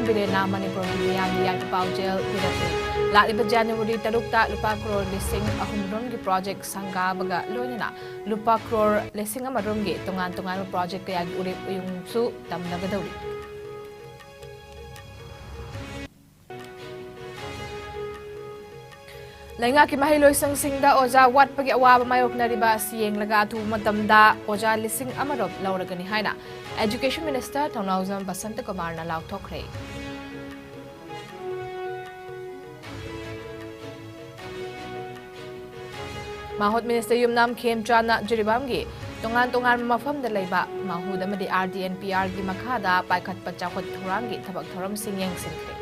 Birena Manipuri Miyamgi Yaipau Jail Pirate. Laliba January Tarukta Lupa Crore Lising Ahumrumgi Project Sangha Baga Loinana Lupa Crore Lising Amarumgi Tungan Project Kaya Urip Yung Su Tamnagadauri. Lainga ki mahiloi sangda oja wat pagi awaba mayok na riba siyeng laga tu matamda oja lising amarop lauragani haina Education Minister Thonawzam Basanta Kumar na laukthokre. Mahut Minister Yumnam Khemchana Jiribamgi Tungan mafam da laiba mahud amadi RDNPR gi makhada paikhat pachakot thorangi thabak thoram singyeng singkre.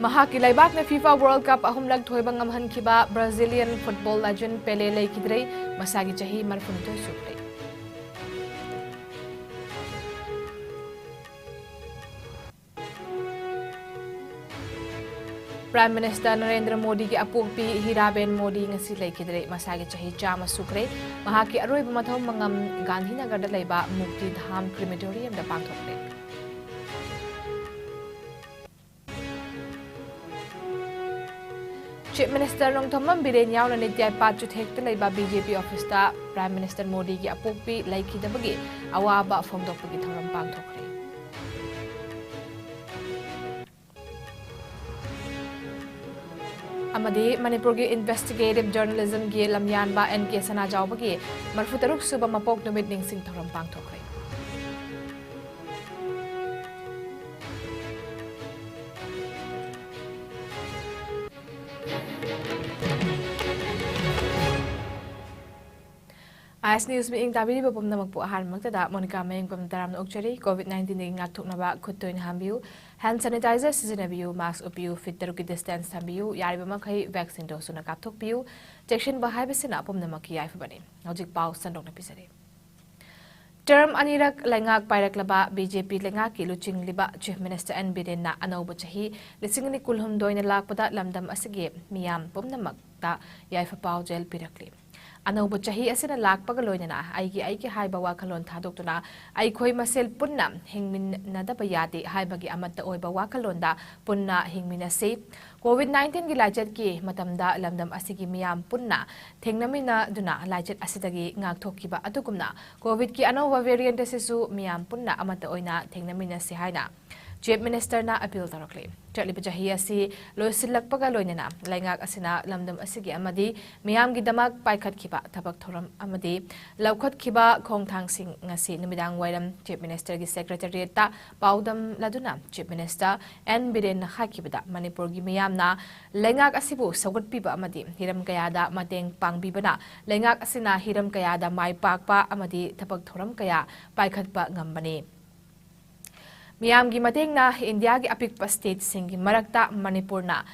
Mahaki laibak na FIFA World Cup ahumlag thoibang amhan kiba Brazilian football legend Pele laikidrei masagi chahi marfunto sukre. Prime Minister Narendra Modi ki apugpi Hiraben Modi ngasi laikidrei masagi chahi chama sukre. Mahaki aroiba mathau mangam Gandhinagar da laiba Mukti Dham Crematorium da pangthokre. Chief Minister Nong Thomam Biren yauna nityai pachu thekta laiba BJP office ta Prime Minister Modi ki apokpi laikidabagi awaba phongdokpagi thoram pangthokre. Amadi Manipur ki investigative journalism ki lamyanba NK Sana Jawbagi marfutaruk suba mapok numit ningsing thoram pangthokre. As news meeting tabiri bapum namak po ahar magtada Monica MAYENGBAM daram na ukchari COVID-19 ning ngakthok na ba khuttoin hambiu hand sanitizer sizinabiu mask upiu fit taruki distance hambiu yariba makai vaccine dose na kapthok piu injection bahai besina apum namak yai fabani hojik pau sandok na pisare term anirak lengak pairak laba BJP lengak ki luching liba Chief Minister N Biren na anoba chahi lising ni kulhum doina lakpada lamdam asige miyam pum namak ta yai fa pau jail pirakli Anoba chahi asina lakpaga loinana aigi haiba wakalon thadokuna aikhoi masel punna hingmin nadaba yadi haibagi amatta oiba wakalonda punna hingmina se COVID-19 gi lajat ki matamda lamdam asigi miyam punna thengnamina duna lajat asidagi ngakthokkiba atugumna COVID ki anoba variant asisu miyam punna amatta oina thengnamina se haina Chief Minister na appeal tarakli. Chatlipa chahi asi loisilakpaga loinana laingak asina lamdam asigi amadi miyam gi damak paikhat khiba thabak thoram amadi laukhat khiba khongthang sing ngasi numidang wairam Chief Minister gi secretariat ta paudam laduna Chief Minister N Biren na hakibada Manipur gi miyam na laingak asibu sagot piba amadi hiram kayada mateng pangbibana laingak asina hiram kayada mai pakpa amadi thabak thoram kaya paikhat pa ngambani Miyam gi mateng na India gi apikpa state singi marakta Manipur na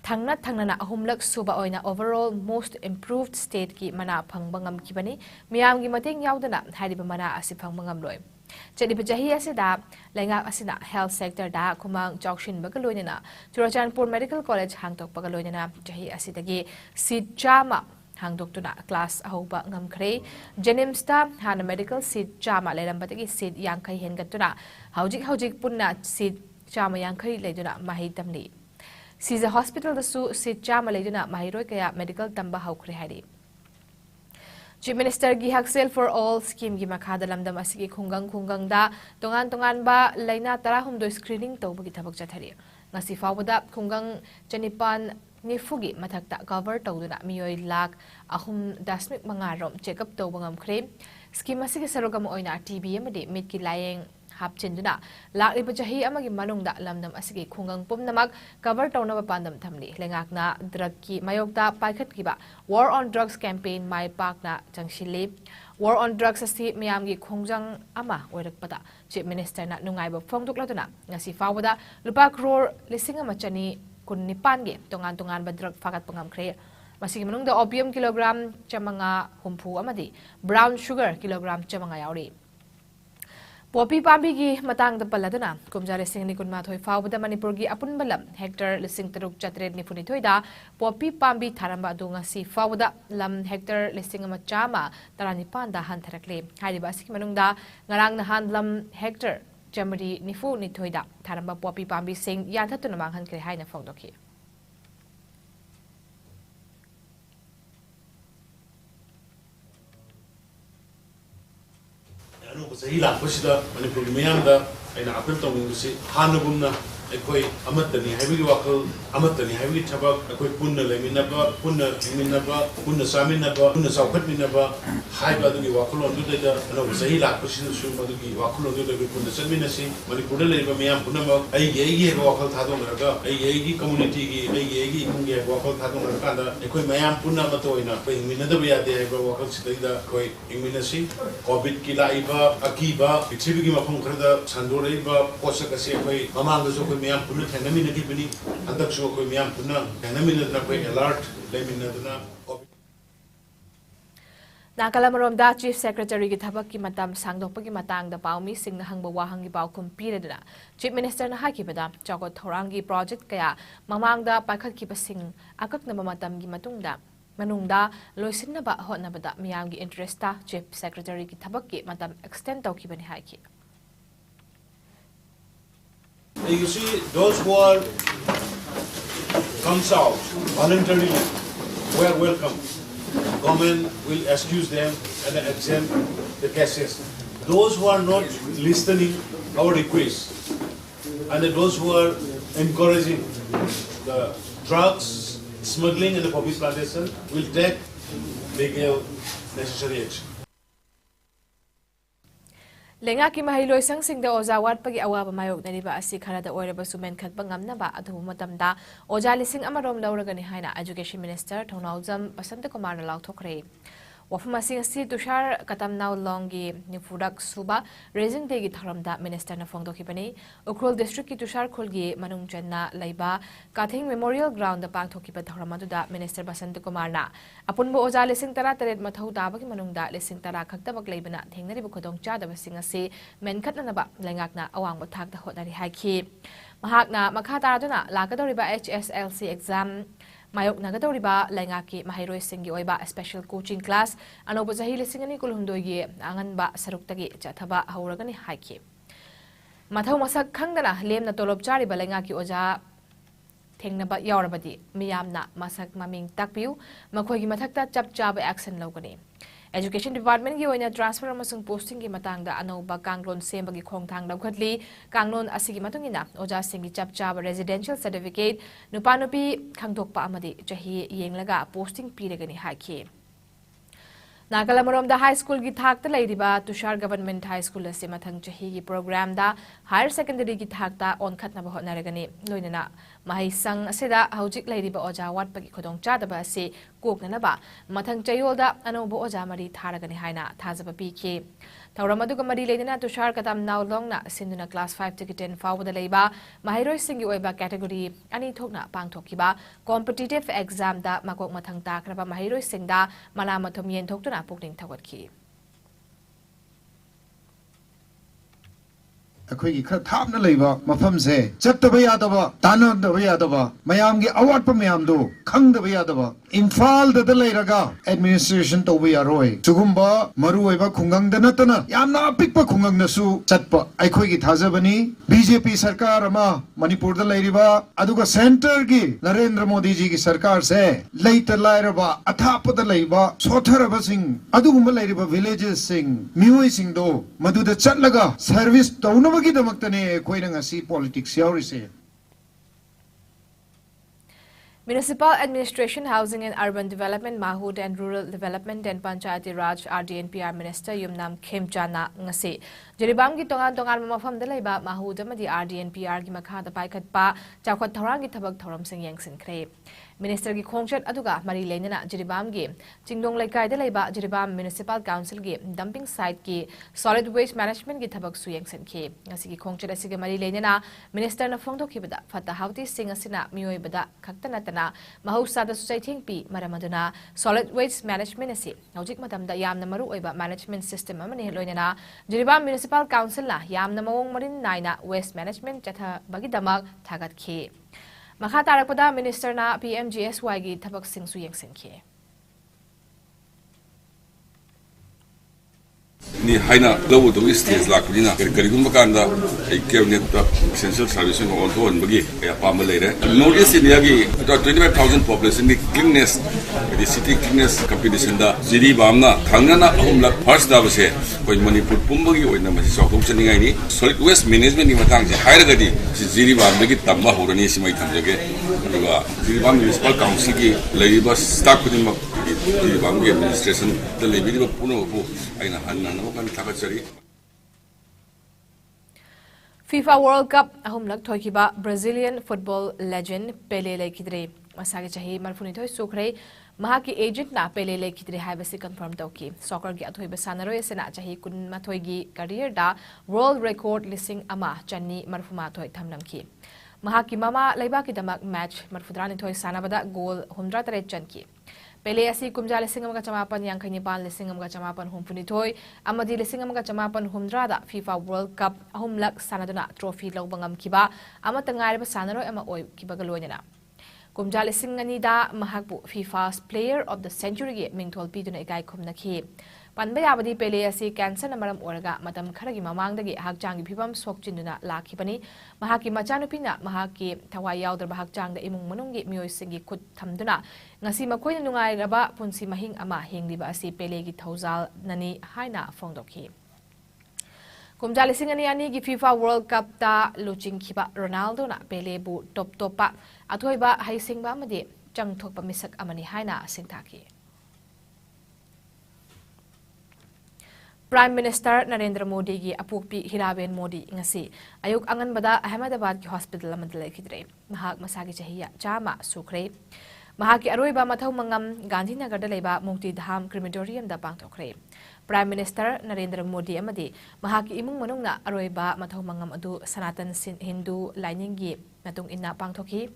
thangna na ahumlak suba oina overall most improved state ki mana phangbangam kibani miyam gi mateng yaudana hariba mana asi phangbangam loi chadiba jahi asida lainga asina health sector da kumang jokshin bagaloina Churachandpur Medical College hangtok bagaloina jahi asidagi seat chama hangdoktuna class ahoba ngamkhre Jenims ta hana medical seat chama lerambatagi seat yangkai hengatuna hojik punna seat chama yangkai leiduna mahi tamli Siza hospital da su seat chama leiduna mahiroi kaya medical tamba haukhre hari Chief Minister gi Haksel for All scheme gi makhada lamdam asigi khungang da tongan ba laina tarahum do screening tawbagi thabak chathari ngasi fawda khungang chanipan Nifugi mathakta cover tawduna miyoi lak ahum dasmik mangarom check up tawbangam khre scheme asigi sarogam oina TB amadi mitki layeng hapchinduna lakliba jahi amagi manungda lamdam asigi khungang pumnamak cover tawna pandam thamli lengakna drug ki mayokta paikhat kiba war on drugs campaign mai pakna changshili war on drugs asi miyamgi khongjang ama oirakpada Chief Minister na nungaiba phongdukladuna ngasi fawada lupa crore lising amachani kun nipan ge tongan ba drug fakat pangam khre masigi manungda opium kilogram chamanga humpu amadi brown sugar kilogram chamanga yauri Poppy Pambi Matang the Paladana, Kumjare Singh Nikunmathoi Fau the Manipuri Apunbalam, Hector Lissing Taruk Chatre Nifunitoida, Poppy Pambi Taramba Dunga Si Fauda Lam Hector Lissing Machama, Taranipanda Hantarakle, Haidibasik Manunda, Narang Nahan Lam Hector, Jamari Nifu Nitoida, Taramba Poppy Pambi Singh Yantatunamang Hankre Haina Fondoki. Sahih lakbasida Manipuri miyamda aina apel tawingsi hanagumna ekoi amatani habi wakal amatani habi thabak ekoi punna leminaba punna minaba punna saminaba punna saukhatminaba haiba dugi wakal ondu da ano sahih lakbasida su madugi wakal ondu da punna sanminasi Manipuri leba miyam punna ma ai wakal thadong raga ai community gi ai inge wakal thadong raga da ekoi miyam punna matoina ko ingminada bayade haiba wakal sidida koi ingminasi covid ki laiba akiba pithribi gi mafam kharda sandoraiba posak ase koi mamang so koi miyam punna thanami na dibani andak so koi miyam punna thanami na koi alert lemina duna Nakalamarom Chief Secretary ki thabak ki matam sangdokpa ki matang da paumi singna hangba wahang ki paukum piredana Chief Minister na haki pada chakot thorangi project kaya mamang da pakhat ki pasing akak na matam gi matungda manungda loisin na ba hot na bada miyam gi interest ta Chief Secretary ki thabak ki matam extend taw ki bani haki. You see, those who are comes out voluntarily, we are welcome. Government will excuse them and exempt the cases. Those who are not listening our requests and those who are encouraging the drugs smuggling and the poppy plantation will take legal necessary action. Lenga ki mahiloi sang sing da oja wat pagi awa ba mayok na riba asi khara da oira ba sumen khat bangam na ba adu matam da oja lising amarom lauraga ni haina Education Minister Thonaujam Basant Kumar na lauthokre wafama sing si tushar katam naw longi nifudak suba raising day gi tharam da minister na phongdo ki bani Ukrul district ki tushar khulgi manung channa laiba Kathing Memorial Ground da pangthoki ba tharam adu da minister Basant Kumar na apunbo oja lising tara taret mathau ta ba ki manung da lising tara khakta bak laibana thengnari bu khodong cha da ba sing ase menkhat na ba lengak na awang bo thak da hodari haiki mahak na makha taraduna lakadori ba HSLC exam Mayok nagadoriba Langaki Mahiroi Singi Oiba special coaching class Anobo Zahili Singani Kulundoye Angan ba Saruktagi Chataba Hauragani Haiki Matau Masak Kangana Lem na Tolob Chari Balangaki Oja Tengnaba Yaurabadi Miyamna Masak Maming Takpiu Makogi Matakta Chap Chab Action Logani Education Department gi oina transfer amasung posting gi matangda anoba kanglon sembagi khongthang lawkhatli kanglon asigi matungina oja singi chap chab residential certificate nupanupi khangthokpa amadi chahi yenglaga posting piregani haki Nakalamarom da high school gi thakta leiriba Tushar Government High School ase mathang chahi gi program da higher secondary gi thakta on khatna ba honaragani loinana mahai sang aseda haujik leiriba oja wat pagi khodong chadaba ase kokna ba mathang chayol da anobo oja mari tharagani haina thajaba piki Tauramadu Mari Lena Tushar Katam now long na Sinduna class 5 ticket in forward the labor, Mahiro Singi Oiba category, Ani Tokna Pang Tokiba, competitive exam da Makok Matang Takraba Mahiro Singda, Malamatomien Tokuna Puking Tawaki. ꯑꯩꯈꯣꯏꯒꯤ ꯈꯔ ꯊꯥꯞꯅ ꯂꯩꯕ ꯃꯐꯝꯁꯦ ꯆꯠꯇꯕ ꯌꯥꯗꯕ ꯇꯥꯟꯅꯗꯕ ꯌꯥꯗꯕ ꯃꯌꯥꯝꯒꯤ ꯑꯋꯥꯠꯄ ꯃꯌꯥꯝꯗꯣ ꯈꯪꯗꯕ ꯌꯥꯗꯕ ꯏꯝꯐꯥꯜꯗ ꯂꯩꯔꯒ ꯑꯦꯗꯃꯤꯅꯤꯁꯇ꯭ꯔꯦꯁꯟ ꯇꯧꯕ ꯌꯥꯔꯣꯏ ꯁꯤꯒꯨꯝꯕ ꯃꯔꯨꯑꯣꯏꯕ ꯈꯨꯡꯒꯪꯗ ꯅꯠꯇꯅ ꯌꯥꯝꯅ ꯑꯄꯤꯛꯄ ꯈꯨꯡꯒꯪꯗꯁꯨ ꯆꯠꯄ ꯑꯩꯈꯣꯏꯒꯤ ꯊꯥꯖꯕꯅꯤ ꯕꯤꯖꯦꯄꯤ ꯁꯔꯀꯥꯔ ꯑꯃ ꯃꯅꯤꯄꯨꯔꯗ ꯂꯩꯔꯤꯕ ꯑꯗꯨꯒ ꯁꯦꯟꯇꯔꯒꯤ ꯅꯔꯦꯟꯗ꯭ꯔ ꯃꯣꯗꯤꯖꯤꯒꯤ ꯁꯔꯀꯥꯔꯁꯦ ꯂꯩꯇ ꯂꯥꯏꯔꯕ ꯑꯊꯥꯞꯄꯗ ꯂꯩꯕ ꯁꯣꯊꯔꯕꯁꯤꯡ ꯑꯗꯨꯒꯨꯝꯕ ꯂꯩꯔꯤꯕ ꯚꯤꯂꯦꯖꯦꯁꯁꯤꯡ ꯃꯤꯑꯣꯏꯁꯤꯡꯗꯣ ꯃꯗꯨꯗ ꯆꯠꯂꯒ ꯁꯔꯚꯤꯁ ꯇꯧꯅꯕ Municipal Administration, Housing and Urban Development, Mahud and Rural Development and Panchayati Raj RDNPR Minister Yumnam Khemchana ngasi Jeribam gi tongan mafam da laiba Mahud amadi RDNPR gi makha da paikhat pa chawkhat thorang gi thabak thoram sing yang sin khre Minister gi khongchat aduga mari leinana Jiribam gi Chingdong Laikai da leiba Jiribam Municipal Council gi dumping site gi solid waste management gi thabak su yengsen ki ngasi gi khongchat asigi mari leinana Minister na phongdo khibada Fata Hauti Singh asina mioi bada khaktana tana mahausa da susai thingpi maramaduna solid waste management asi hojik matamda yamna maru oiba management system amani loinana Jiribam Municipal Council na yamna mawong marin naina waste management chatha bagi damak thagat ki Makha tarakpada Minister na PMGSY gi thabak sing su yengsen ki ni haina lawu do stage la kulina karigum bakanda ai cabinet ta essential service no on to on bagi ya pam leire notice india gi 25000 population ni cleanness the city cleanness competition da jiri bamna thangna ahum la first da base koi manipur pumbagi oina ma chok thok chani ngai ni solid waste management ni matang je haira gadi jiri bam gi tamba horani simai thamjage aduga jiri bam municipal council gi leiba staff kudin ma jiri bam gi administration da leibi ba puno bu aina hanna FIFA World Cup ahumlak thoikiba Brazilian football legend Pele lekidre masagi chahi marfuni thoi sukhrei mahaki agent na Pele lekidre haibasi confirm tawki soccer gi athoiba sanaroi sena chahi kun mathoi gi career da world record listing ama channi marfuma thoi thamnamki mahaki mama leiba ki damak match marfudrani thoi sanabada goal 103 chanki Pele asi kumja lising amga chamapan yang kani pan lising amga chamapan humpuni thoi amadi lising amga chamapan humdra da FIFA World Cup ahumlak sanaduna trophy lobangam kiba amata ngai ba sanaroi ama oi kiba galoina kumja lising ani da mahakbu FIFA's Player of the Century ge mingthol piduna ikai khumna khi panba yabadi Pele asi cancer na maram oraga matam kharagi mamangdagi hakjangi phibam sokchinuna lakhibani mahaki machanupina mahaki thawai yaudra hakjangda imung manunggi mioi singi khut thamduna ngasi makoina nungai raba punsi mahing ama hingliba asi Pele gi thauzal nani haina phongdokhi kumjali singani ani gi FIFA World Cup ta luching khiba Ronaldo na Pele bu top pa athoiba haisingba amadi changthokpa misak amani haina singthaki Prime Minister Narendra Modi gi apukpi Hiraben Modi ngasi ayuk angan bada Ahmedabad ki hospital amad lekidre mahak masagi chahiya chama sukre mahaki aroiba mathau mangam Gandhinagar da leiba Mukti Dham crematorium da pangthokre Prime Minister Narendra Modi amadi mahaki imung manungna aroiba mathau mangam adu Sanatan Hindu lining gi matung inna pangthokhi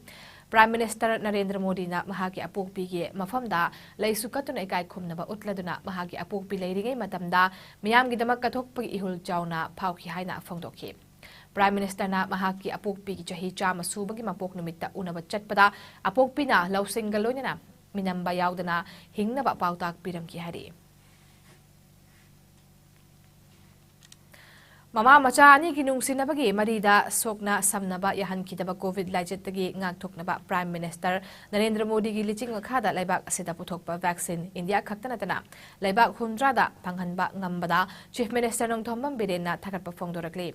Prime Minister Narendra Modi na mahagi apukpi gi mafamda laisu katuna ikai khumnaba utladuna mahagi apukpi leiringai matamda miyam gi damak kathokpagi ihul chauna phauki haina phongdokhi Prime Minister na mahagi apukpi gi chahi chama subagi mapok numitta unaba chatpada apukpi na lausingaloina minamba yaudana hingnaba pautak piramki hari Mama macha ani ki nungsinabagi marida sokna samnaba yahan kidaba COVID laijetagi ngakthoknaba Prime Minister Narendra Modi gi liching khada laibak asida puthokpa vaccine India khaktanatana laibak hundrada panghanba ngambada Chief Minister Nongthombam Birenna thakatpa phongdorakli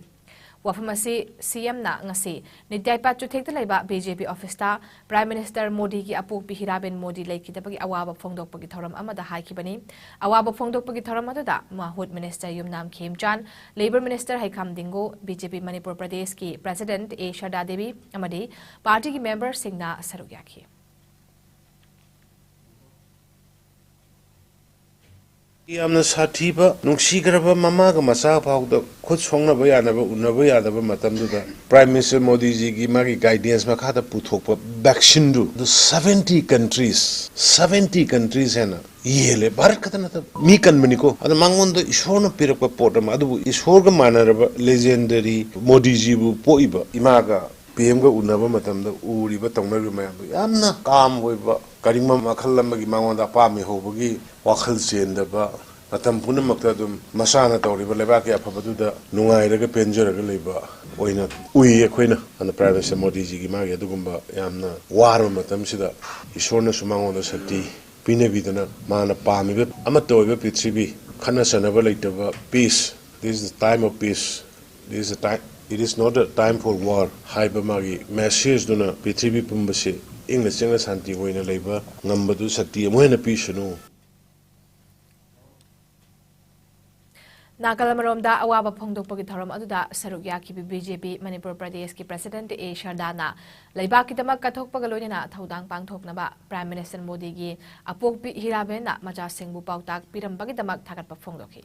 Wafamasi CM na ngasi nityaipa chuthekta laiba BJP office ta Prime Minister Modi gi apuk Hiraben Modi laikidabagi awaba phongdokpagi thoram amada haikibani awaba phongdokpagi thoram adada Mahut Minister Yumnam Khemchan Labor Minister Haikam Dingo BJP Manipur Pradesh ki President A Shada Devi amadi party ki member singna sarugyaki Yamna sathiba nungsigraba mamaga masa phawda khut songnaba yanaba unaba yadaba matamduda Prime Minister Modi ji gi magi guidance ma khada puthokpa vaccine du the 70 countries hena yele bharat katana ta mi kanbani ko ada mangonda ishorna pirakpa potam adu ishorga manaraba legendary Modi ji bu poiba imaga PM ga unaba matamda uriba tongnaru mayam yamna kam hoiba karingma makhal amagi mangonda pami hobagi wakhal chendaba matam punamakta dum masana tawriba leba ke afabaduda nungairaga penjaraga leba oina ui ekhoina ana Prime Minister Modi ji gi magi adugumba yamna waro matam sida isorna sumangonda sakti pinebidana mana pamiba amatoiba prithvi khana sanaba leitaba peace. This is the time of peace. This is the time. It is not a time for war. Haiba magi message duna prithvi pumbase ingna chenga santi hoina leba ngambadu sakti amoina pisanu Nakalamromda awaba phongdokpagi thorom aduda saruk yakibi BJP Manipur Pradesh ki President A Shardana laibaki damak kathokpaga loinana thodang pangthoknaba Prime Minister Modi gi apokpi hirabena macha singbu pautak pirambagi damak thagatpa phongdokhi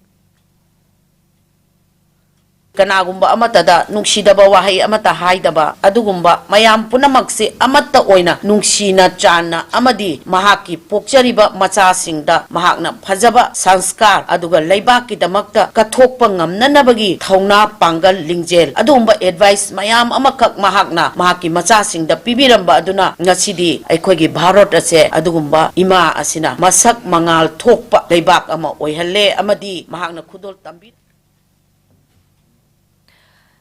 Kanagumba amatada nungsidaba wahay amata haidaba adugumba mayam punamakse amata oina nungsina chana amadi mahaki pokchariba machasingda mahakna phajaba sanskar aduga laibaki damakta kathokpa ngamnanabagi thauna pangal lingjel adugumba advice mayam amakak mahakna mahaki machasingda pibiramba aduna ngasidi aikhogi bharat ase adugumba ima asina masak mangal thokpa laibak ama oihalle amadi mahakna khudol tambi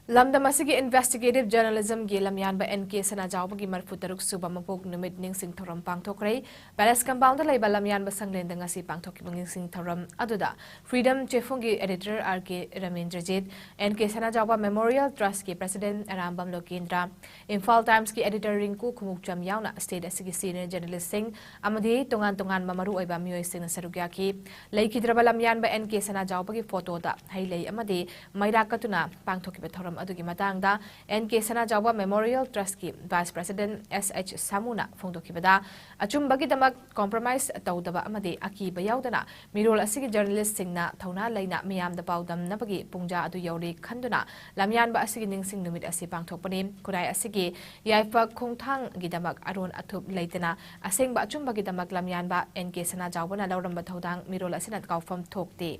Lamdam asigi investigative journalism gi lamyanba NK sana jawbagi marfu taruk suba mapok numit ning sing thoram pangthokrai Palace compound laiba lamyanba sanglenda ngasi pangthokki ning sing thoram aduda Freedom Chefungi editor RK Ramindrajit NK sana jawba Memorial Trust ki president Arambam Lokendra Imphal Times ki editor Rinku Khumukcham yauna state asigi senior journalist sing amadi tongan mamaru oiba mioi sing sarugya ki laikidraba lamyanba NK sana jawbagi photo da hailei amadi maira katuna pangthokki thoram adugi matangda NK sana jawba Memorial Trust ki Vice President SH Samuna phongdokibada achumbagi damak compromise tawdaba amade akiba yaudana mirol asigi journalist singna thauna laina miyam da pawdam nabagi pungja adu yauri khanduna lamyanba asigi ningsing numit asi pangthokpani kurai asigi yaifa khongthang gi damak aron athup leitana asengba achumbagi damak lamyanba NK sana jawbana lawramba thodang mirol asina kaufam thokte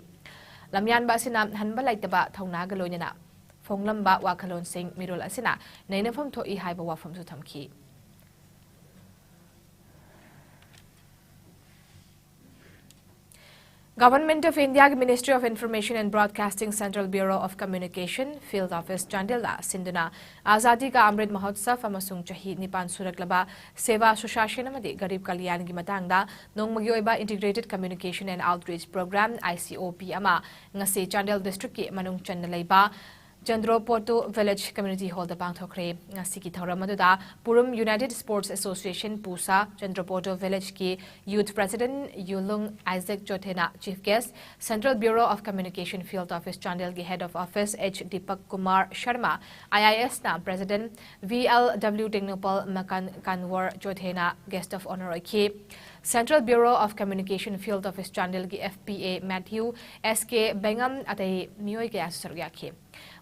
lamyanba asina hanba laitaba thauna ga loinana Fonglamba Wakalon Singh Mirul Asina, Nainafam to I Haiba Wafam to Tamki. Government of India Ministry of Information and Broadcasting Central Bureau of Communication Field Office Chandela Sinduna Azadi ka Amrit Mahotsav amasung chahi nipan suraklaba Seva Sushashan amadi Garib Kalyan gi matangda nongmagi oiba Integrated Communication and Outreach Program ICOP ama ngasi Chandel District ki manung chanlaiba Chandroporto Village Community Hall the Bangthokre Ngasiki Thoramaduda Purum United Sports Association Pusa Chandroporto Village ki Youth President Yulung Isaac Jothena Chief Guest Central Bureau of Communication Field Office Chandel ki Head of Office H Deepak Kumar Sharma IIS na President VLW Technopal Makan Kanwar Jothena Guest of Honor ki Central Bureau of Communication Field Office Chandel ki FPA Matthew SK Bengam atai Mioy ke asarya ki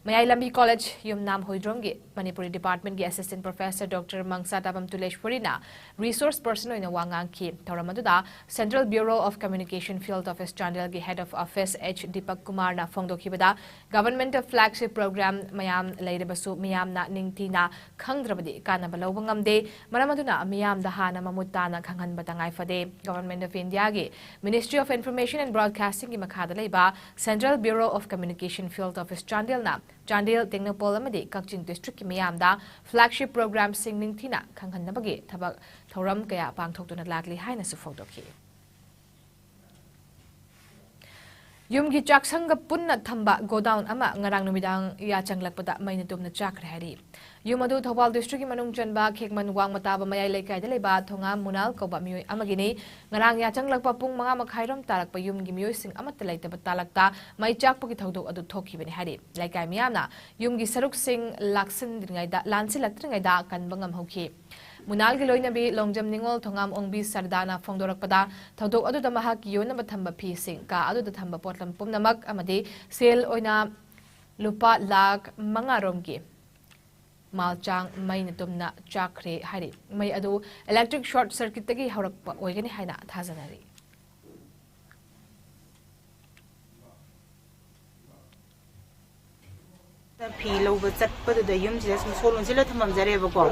Mayailambi College Yumnam Hoidrongi Manipuri Department ki Assistant Professor Dr. Mangsa Tabam Tuleshwari na Resource Person in Wangang ki Tauramaduda Central Bureau of Communication Field Office Chandel ki Head of Office H Deepak Kumar na Phongdokibada Government of Flagship Program Mayam Lairebasu Miyam na Ningti na Khangdrabadi Kanaba Lawbangamde Maramaduna Miyam Dahana Mamutana Kanghan Batangai Fade Government of India ki Ministry of Information and Broadcasting ki Makhada Laiba Central Bureau of Communication Field Office Chandel na Chandel Technopol amadi Kakchin District ki miyamda flagship program singning thina khanghan nabagi thabak thoram kaya pangthokduna lakli haina su photokhi Yumgi chaksanga punna thamba godown ama ngarang numidang ya changlakpada maina tumna chakre hari Yumadu Thobal District manung chanba khekman wang mataba mayai lekai de leba thonga munal koba mioi amagini ngarang ya changlakpa pung manga makhairam tarakpa yumgi mioi sing amatta leitaba talakta mai chakpa ki thodok adu thokhi bene hari lekai miyamna yumgi saruk sing laksin dringai da lansi latringai da kan bangam hoki Munal gi loina bi longjam ningol thongam ongbi sardana phongdorakpada thodok adu damaha ki yona bathamba phi sing ka adu da thamba potlam pumnamak amadi sel oina lupa lak mangarom gi Malchang may natumna chakre hari may adu electric short circuit tagi haurakpa oigani haina thazanari Pilo but that but the yums just follow zilla tamam zareba go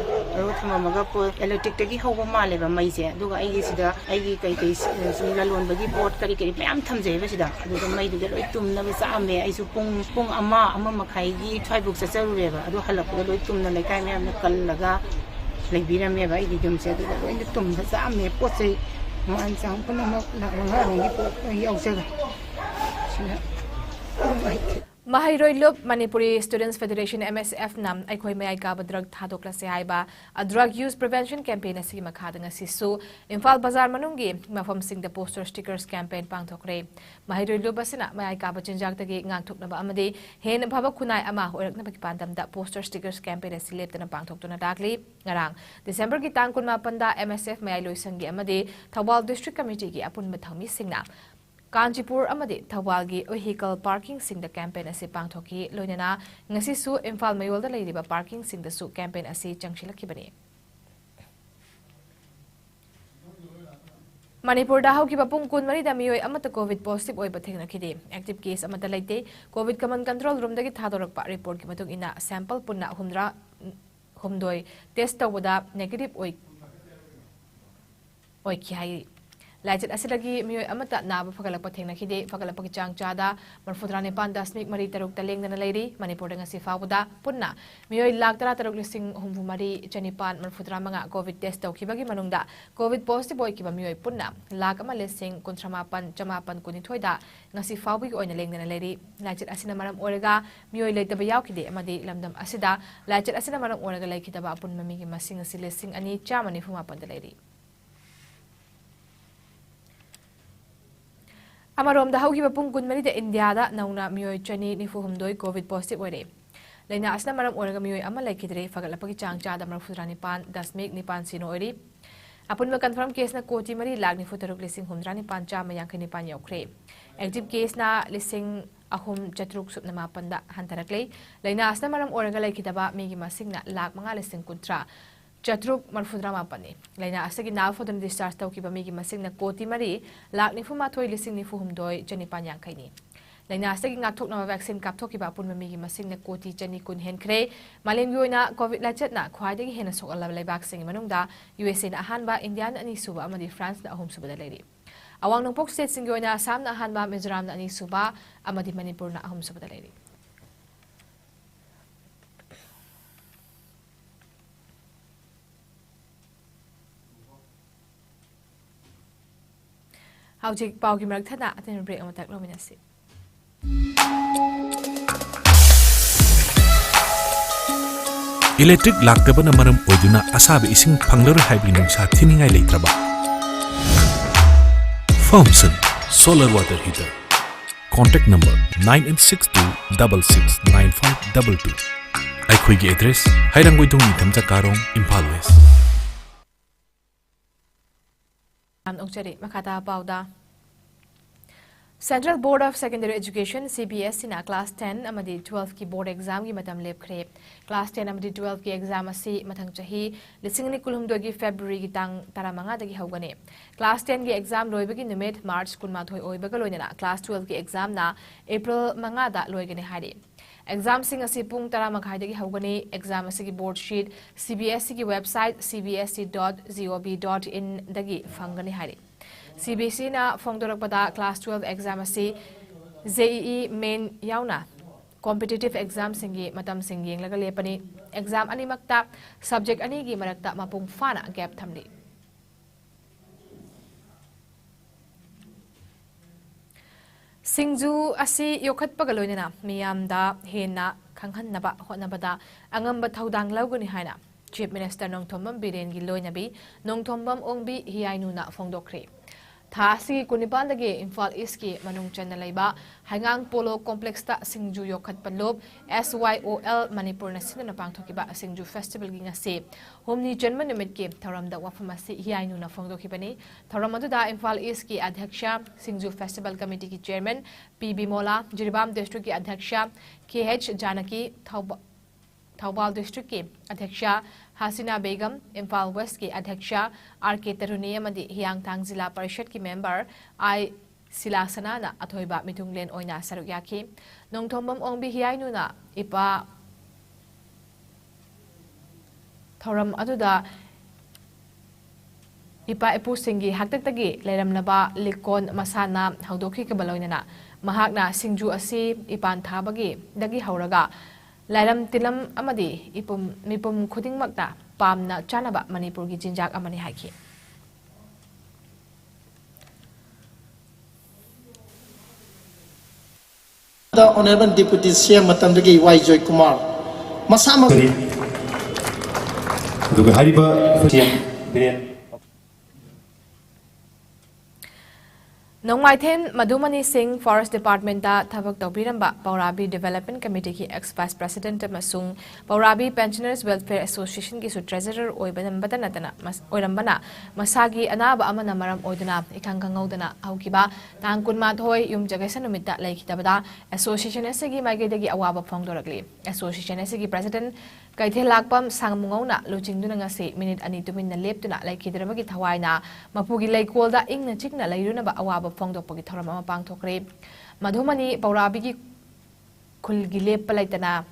thamamaga po electric tagi hoba maleba maise duga ai sida ai kai sila lon bagi board kari kari mayam thamje ba sida duga mai duga loi tumna ba saame ai su pung ama makhai gi thaibuk sa charureba adu halak loi tumna lai kai mayam na kallaga lai birame ba ai gi jumse duga loi tum sa saame potsai man chang puna mak la nga rongi po ai ausaga sina Mahairoi Lup Manipuri Students Federation MSF nam aikoi mayai kaba drug thadokla se haiba a drug use prevention campaign asi makhadang asisu Imphal Bazar manungi mafam sing the poster stickers campaign pangthokre Mahairoi Lup asina mayai kaba chinjak tagi ngangthoknaba amadi hen bhaba kunai ama horakna baki pandam da poster stickers campaign asi leptana pangthoktuna dakli ngarang December ki tang kunma panda MSF mayai loisangi amadi Thawal District Committee ki apun mathami singna Kanchipur amadi Thawalgi vehicle parking sing the campaign asi pangthoki loinana ngasi su Imphal mayol da leiriba parking sing the su campaign asi changshilakibani Manipur da hauki bapung kun mari da miyoi amata COVID positive oi bathengna khide active case amata leite COVID command control room dagi thadorak pa report ki matung ina sample punna humdoi test tawada negative oi ki hai Lajit asilagi miyoi amata naba fagalak pathengna khide fagalak pagi chang chada marfudrane pan dasmik mari taruk taleng dana leiri Manipur nga si fawda punna miyoi lak tara taruk lising humfu mari chanipan marfudra manga COVID test taw kibagi manungda COVID positive oi kiba miyoi punna lak ama lising kontramapan chamapan kunithoida nga si fawbi oina leng dana leiri lajit asina maram orega miyoi leitaba yaw khide amadi lamdam asida lajit asina maram orega leikitaba apun mamigi masing asi lising ani chamani fumapan da leiri Amarom da hauki bapung kun mari da India da nauna miyoi chani nifu humdoi COVID positive oire. Laina asna maram oraga miyoi ama laikidre fagalapagi chang cha da marfudrani pan dasmik nipan sino oiri. Apun ma confirm case na koti mari lag nifu taruk lising humdrani pan cha mayangkani pan yaukre. Active case na lising ahum chatruk sup nama panda hantarakle. Laina asna maram oraga laikidaba migi masing na lag mga lising kuntra. Chatruk marfudrama pani laina asagi na fodon discharge taw ki bami gi masing na koti mari lak ni fuma thoi lising ni fuhum doi chani panyang khaini laina asagi ngathok na vaccine kap thoki ba pun mami gi masing na koti chani kun hen khre malem yoina covid la chat na khwai dagi hena sok ala laibak sing manungda USA na ahanba India na ani suba amadi France na ahum suba da leiri awang nongpok state sing yoina Assam na ahanba Mizoram na ani suba amadi Manipur na ahum suba da leiri Haujik pau ki marak thana aten break amatak lominasi Electric laktabana maram oiduna asabe ising phanglar haibi nungsa thiningai leitraba Firmson solar water heater contact number 9862669522 aikhoi gi address hairangoi dung ni thamja karong Imphal West Makata Pauda Central Board of Secondary Education CBS in class 10 amadi 12 ki board exam gi matam lep khre class 10 amadi 12 ki exam asi mathang chahi lising ni kulhum dogi February gi tang taramanga dagi hawgane class 10 gi exam loibagi nimit March kunma thoi oibaga loinana class 12 ki exam na April manga da loigane hari exam sing asi pung tara makhai dagi hawgane exam asi gi board sheet CBSE ki website cbsc.gov.in dagi fangani hari CBSE na fongdorakpada class 12 exam asi JEE main yauna competitive exam singi matam singi laga lepani exam ani makta subject ani gi marakta mapung fana gap thamli Singju asi yokhat pagaloina miyamda hena khanghanaba honabada angamba thaudang laugani haina Chief Minister Nongthombam Biren gi loinabi Nongthombam ongbi hiainuna fongdokre Thasi kunipandagi Imphal East ki manung chana laiba hangang polo complex ta Singju yokhat panlob SYOL Manipur na sinana pangthokiba Singju festival gi ngase homni janma nimit ki tharamda wafamasi hiainu na fongdokibani tharamadu da Imphal East ki adhyaksha Singju festival committee ki chairman PB Mola Jiribam district ki adhyaksha KH Janaki Thawbal district ki adhyaksha Hasina Begum Imphal West ki adhyaksha RK Taruni amadi Hiang Thang Zilla Parishad ki member I Silasana na athoiba mitunglen oina saruk yaki Nongthombam ongbi hiainu na ipa thoram aduda ipa epu singi haktaktagi leiramnaba likon masana haudokhi ka baloinana mahakna Singju asi ipan thabagi dagi hauraga Lairam tilam amadi mipum khuding makta pamna chanaba Manipur gi jinjak amani haiki The Honorable Deputy CM Matandagi Y Joy Kumar Masama Duga hariba CM Nongmaithen Madhumani Singh Forest Department da Thabak Tawbiramba Paurabi Development Committee ki ex-Vice President Masung Paurabi Pensioners Welfare Association ki su Treasurer Oibanambadanatana Oirambana Masagi Anaba Amana Maram Oidana Ikangangaudana Aukiba Tankunma Thoi Yum Jagasan Numita Laikitabada Association Esegi Magedagi Awaba Fongdoragli Association Esegi President Kaithe Lakpam Sangmungona Luchingduna ngasi minute ani tumin na leptuna laikidrabagi thawaina Mapugi Laikolda Ingna Chikna Lairunaba Awaba Fongdokpagi Thorama Pangthokre Madhumani Paurabi Kulgi Lepalaitana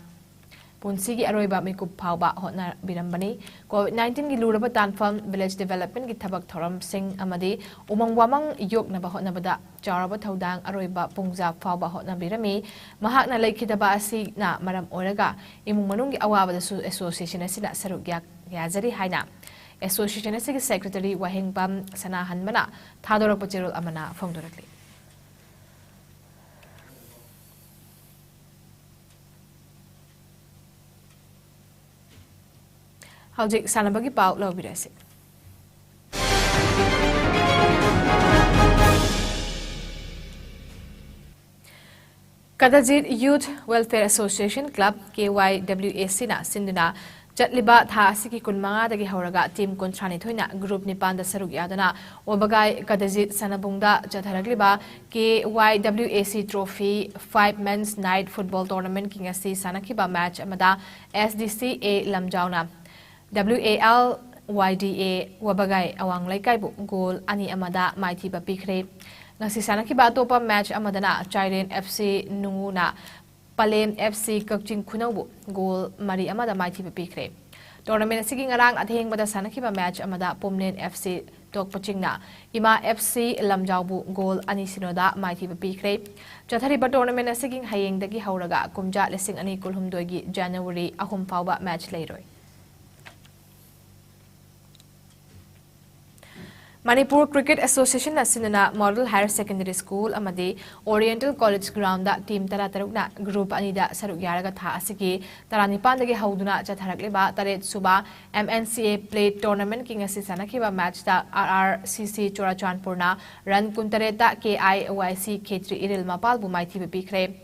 Punsigi Aroiba Mikup Pauba Hotna Birambani COVID-19 gi Luraba Tanfam Village Development gi Thabak Thoram Singh Amadi Umang Wamang Yoknaba Hotnabada Jaraba Thaudang Aroiba Pungza Pauba Hotna Birami Mahakna Laikidaba Asi na Maram Oraga Imung Manungi Awaba Association Asina Saruk Yazari Haina Association Asigi Secretary MAYENGBAM Sanahan Mana Thadorok Pachirul Amana Fongdorakli Howjik Sanabagi Pau Lobirasi. Kadajit Youth Welfare Association Club KYWAC na Sinduna Jatliba Tha Siki Kunmanga dagi Hauraga Team Kontrani Thoina Group Nipanda Saruk Yadana Obagai Kadajit Sanabungda Jatharagliba KYWAC Trophy 5 Men's Night Football Tournament Kingasi Sanakiba Match Amada SDCA Lamjauna WAL YDA Wabagai Awang Laikaibu Goal Ani Amada Mighty Bapikre Nasi Sanakiba Topa Match Amadana Chiren FC Nunguna Palem FC Kakchin Kunabu Goal Mari Amada Mighty Bapikre Tournament Siging Arang Athing Bada Sanakiba Match Amada Pomnen FC Tok Pachingna Ima FC Lamjaubu Goal Ani Sinoda Mighty Bapikre Jathariba Tournament Siging Hayeng Dagi Hauraga Kumja Lessing Ani Kulhum Doigi January Ahum Pauba Match Leroy Manipur Cricket Association Nasinana Model Higher Secondary School Amadi Oriental College Ground da Team Taratarukna Group Anida Saruk Yaraga Tha Asiki Taranipandagi Hauduna Jatharakleba Taret Suba MNCA Plate Tournament King Asisanakiba Match da RRCC Chorachanpurna Run Kuntareta KIYC K3 Iril Mapal Bumaiti Bikre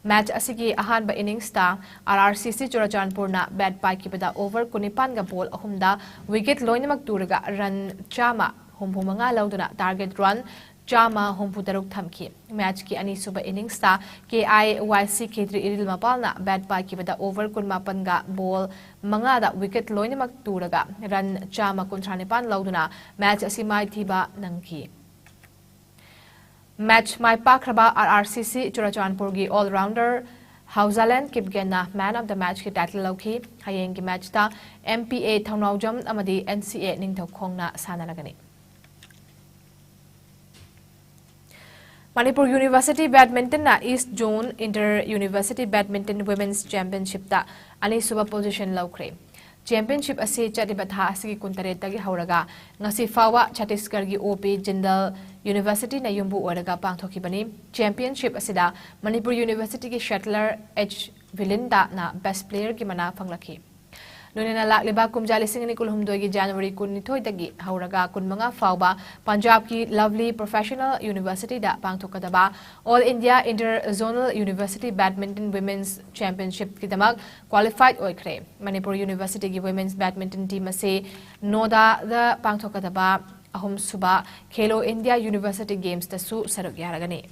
Match asigi ahan ba innings ta RRCC Chorachanpurna bat pai kibada over kunipan ga ball ahumda wicket loinamak turaga run chama Humpumanga Lauduna target run Chama Humputaruk Thamki match ki ani suba innings ta KIYC K3 Iril Mapalna bat pai kibada over kunmapan ga ball manga da wicket loinamak turaga run chama kuntranipan Lauduna match asimai thiba nangki Match Mai Pakraba RRCC Chorachanpurgi all-rounder Hausaland Kipgena Man of the Match ki title lauki hayeng ki match ta MPA Thaunaujam amadi NCA Ningthau Khongna sanaragani Manipur University Badminton na East Zone Inter-University Badminton Women's Championship ta ani suba position laukre Championship asi chatiba tha asigi kuntaretagi hauraga ngasi fawa Chhattisgarh OP Jindal University na yumbu oraga pangthokibani Championship asida Manipur University ki shuttler H Vilinda na best player ki mana phanglaki Nunena lakliba kumjali singani kulhumdoi ki January kunithoi dagi hauraga kunmanga fawba Punjab ki Lovely Professional University da pangthokadaba All India Inter-Zonal University Badminton Women's Championship ki damak qualified oikre Manipur University ki Women's Badminton team ase Noda da pangthokadaba ahum suba Khelo India University Games da su saruk yaragani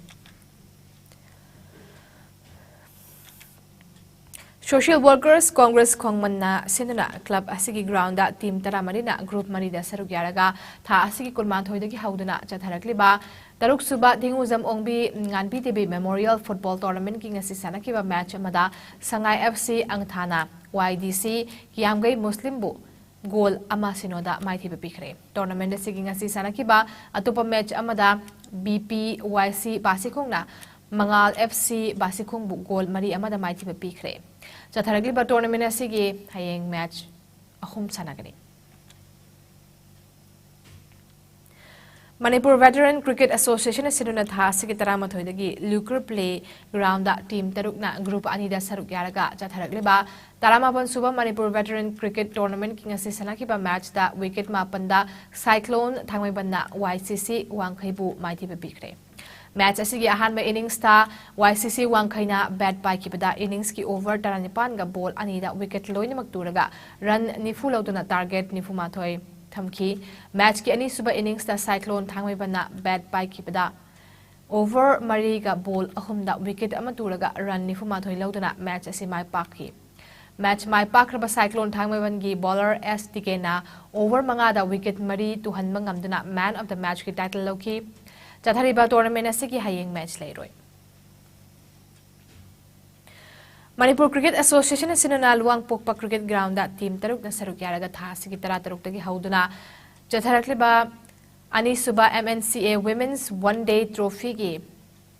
Social Workers Congress Khongmanna Sinana Club Asigi Ground da Team Taramarina Group Marida Saruk Yaraga Tha Asigi Kulman Thoidagi Hauduna Chatharakliba Taruk Suba Dinguzam Ongbi Nganpi TB Memorial Football Tournament King Asisanakiba Match Amada Sangai FC Angthana YDC Yamgai Muslim Bu Goal Ama Sinoda Mighty Bipikre Tournament Asigi Asisanakiba Atupa Match Amada BPYC Basikongna Mangal FC Basikong Bu Goal Mari Amada Mighty Bipikre Jatharagliba tournament asigi hayeng match ahum sanagani Manipur Veteran Cricket Association Sinuna Tha Sikitara Mathoidagi Lucre Play Ground Team Tarukna Group Anida Saruk Yaraga Jatharakliba Taramapan Suba Manipur Veteran Cricket Tournament King Sanakiba match da wicket mapanda Cyclone Thangmebanda YCC Wangkhaibu Mighty Bikre. Match asigi ahanba innings ta YCC Wangkhaina bat by kibada innings ki over taranipan ga ball anida wicket loinamak turaga run nifu lauduna target nifu mathoi thamki match ki ani suba innings ta Cyclone Thangmebana bat by kibada over mariga ball ahumda wicket amaturaga run nifu mathoi lauduna match asi mai pakhi match mai pakraba Cyclone Thangmeban gi bowler STK na over mangada wicket mari tuhan mangamduna man of the match ki title loki Jathariba tournament asigi hayeng match lairoi. Manipur Cricket Association sinuna luang pokpa cricket ground da team taruk na saruk yaraga tha asigi tara taruk tagi hauduna Jatharakliba ani suba MNCA Women's One Day Trophy gi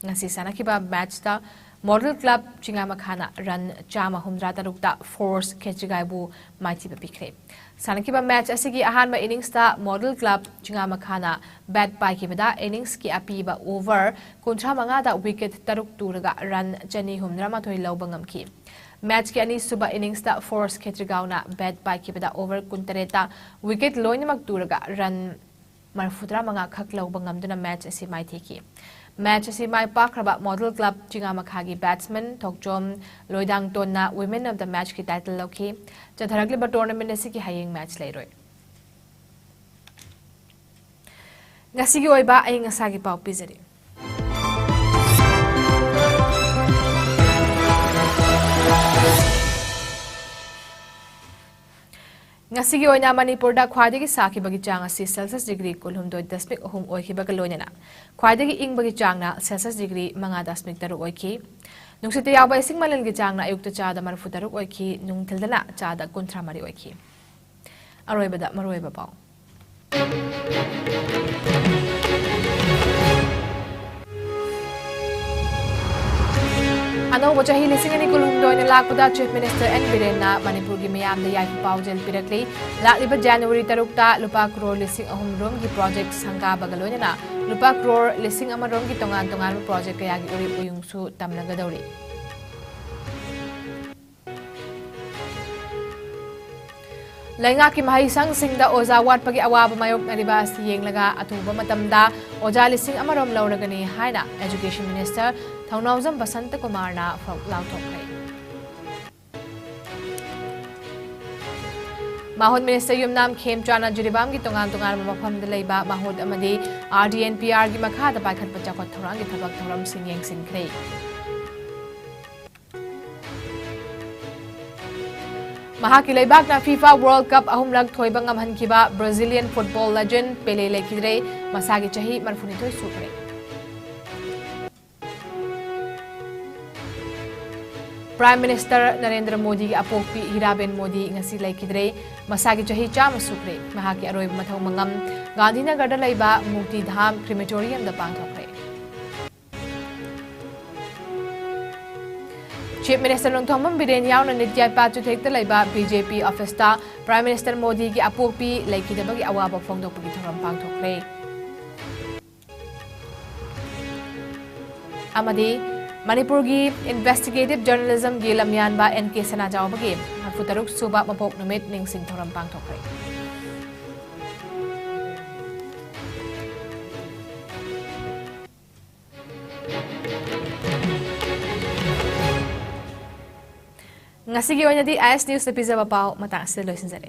ngasi sanakiba match da Model Club Chingamakhana run chama humdra tarukta force kechigaibu mighty bikre. Sanakiba match asigi ahanba innings ta Model Club Chingamakhana bat by kibada innings ki apiba over kontra mangada wicket taruk turaga run chani humdra mathoi lobangam ki. Match ki ani suba innings ta force kechigauna bat by kibada over kuntareta wicket loinamak turaga run marfudra manga khak lobangam duna match asi mai theki. Match asi mai pakraba Model Club Chingamakhagi batsman Thokjom Loidang Tonna Women of the Match ki title loki Jatharakliba tournament asi ki hayeng match lairoi. Ngasigi oiba ay ngasagi pau pizari. Ngasigi oina Manipur da khwadagi saki bagi chang asi Celsius degree kulhumdoi dasmik ohum oikhiba galonena khwadagi ing bagi chang na Celsius degree manga dasmik taruk oikhi nungsite yawa ising malal gi chang na ayukta chada marfu taruk oikhi nungthildana chada kunthra mari oikhi aroibada maroiba pau Ano wajahi lisingani kulumdoi na lakpada Chief Minister N. Birena Manipur gi mayam da yai pau jel pirakli lakliba January tarukta lupa crore lising ahum rom gi project sangka bagaloi na lupa crore lising ama rom gi tongan project kaya gi uri uyungsu tamnaga dauri Lainga ki mahisang singda oza wat pagi awaba mayok na riba si yeng laga atuba matamda oja lising ama rom lauragani haina Education Minister Thaunawjam Basanta Kumarna from Lautokai. Mahod Minister Yumnam Khem Chana Juribam gi tongan mafam da leiba mahod amadi RDNPR gi makha da baikhat pachakot thorang gi thabak thoram singyeng sinkrei. Mahaki leibak na FIFA World Cup ahumlag thoibang amhan kiba Brazilian football legend Pele lekidre masagi chahi marfunitoi supre. Prime Minister Narendra Modi ki apokpi Hiraben Modi ngasi laikidre masagi chahi chama supre mahaki aroi mathau mangam Gandhinagar da laiba Mukti Dham crematorium da pangthokre Chief Minister Nongthomam Biren yaw na nityai patu thekta laiba BJP office ta Prime Minister Modi ki apokpi laikidabagi awaba phongdokpi thoram pangthokre amadi Manipur gi investigative journalism gi lamyan ba NK Sanajao bagi futaruk suba mapok numit ning sing thoram pangthokre Ngasigi oina di IS News episode pau mata se loisin zare